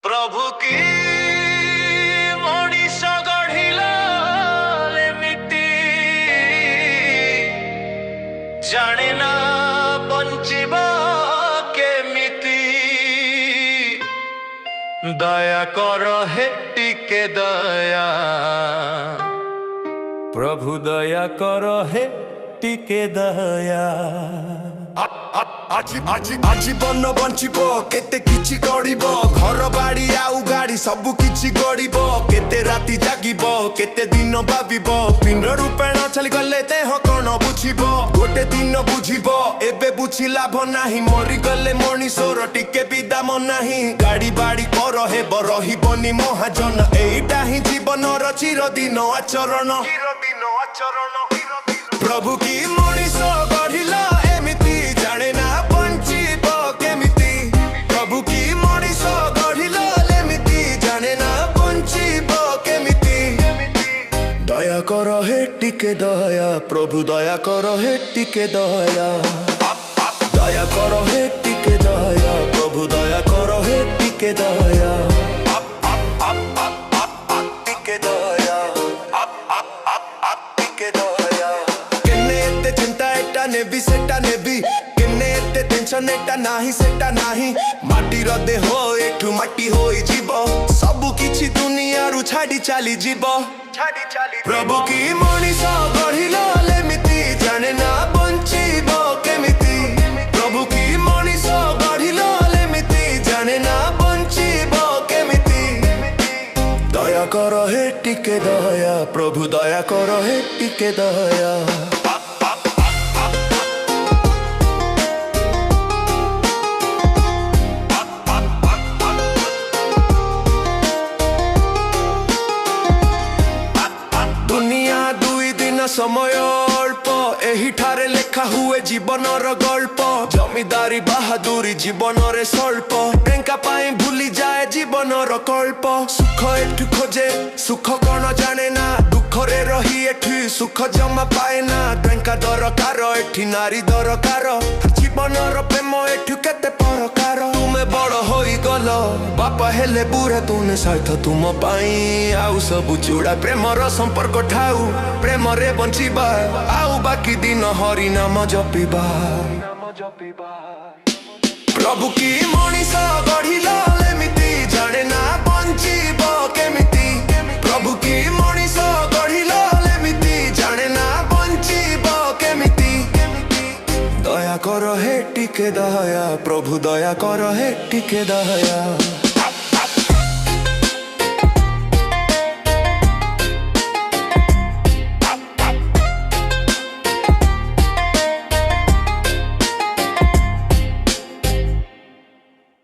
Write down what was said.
प्रभु की मनीष गढ़िला एमिति जाने ना बंचिबा केमिति दया कर हे टिके दया प्रभु दया कर हे टिके दया आजीवन बंचिब केते किछि गड़िब घर बाड़ी आउ गाड़ी सब किछि गड़िब केते राति जागिब केते दिन भाबिब पिंड रूपेण चली गले देह कौन बुझिब गोटे दिन बुझिब एबे बुझी लाभ नाही मरी गले मनीषर टिके भी दाम नाही गाड़ी बाड़ी कर हेब रहिबनी महाजन एइटा ही जीवनर चिरदिन आचरण प्रभु की मनीष गढ़िला एमिति जाने ना बंचिब केमिति प्रभु की मनीष गढ़िला एमिति जाने ना बंचिब केमिति दया कर हे टिके दया प्रभु दया कर हे टिके दया दया कर हे टिके दया प्रभु दया कर हे टिके दया टिके दया टिके दया चिंता एटा नेबी सेटा नेबी केने एते टेंशन एटा नाही सेटा नाही माटी रो देह एठू माटी होई जीवो सब किछि दुनिया रु छाडी चली जीवो प्रभु की मनीष गढ़िला एमिति जाने ना बंचिबो केमिति प्रभु की मनीष गढ़िला एमिति जाने ना बंचिबो केमिति दया कर हे टिके दया प्रभु दया कर हे टिके दया समय अल्प एही ठारे लेखा हुए जीवनर गल्प जमीदारी बहादुरी जीवनरे स्वल्प टेंका पाई भूली जाए जीवनर कल्प सुख एठू खोजे सुख कौन जाने ना दुखरे रही एठी सुख जमा पाए ना टेंका दरकार एठी नारी दरकार जीवनर प्रेम एठू केते प्रकार तुमे बड़ होई गल बापा हेले बुढ़ा तुने साथ तुम पाई आउ सब चूड़ा प्रेमर संपर्क ठाऊ प्रेम रे बंचिबा आउ बाकी दिन हरि नाम जपिबा प्रभु की मनीष गढ़िला एमिति जाने ना बंचिब केमिति प्रभु की मनीष गढ़िला एमिति जाने ना बंचिब केमिति दया कर हे टिके दया प्रभु दया कर हे टिके दया।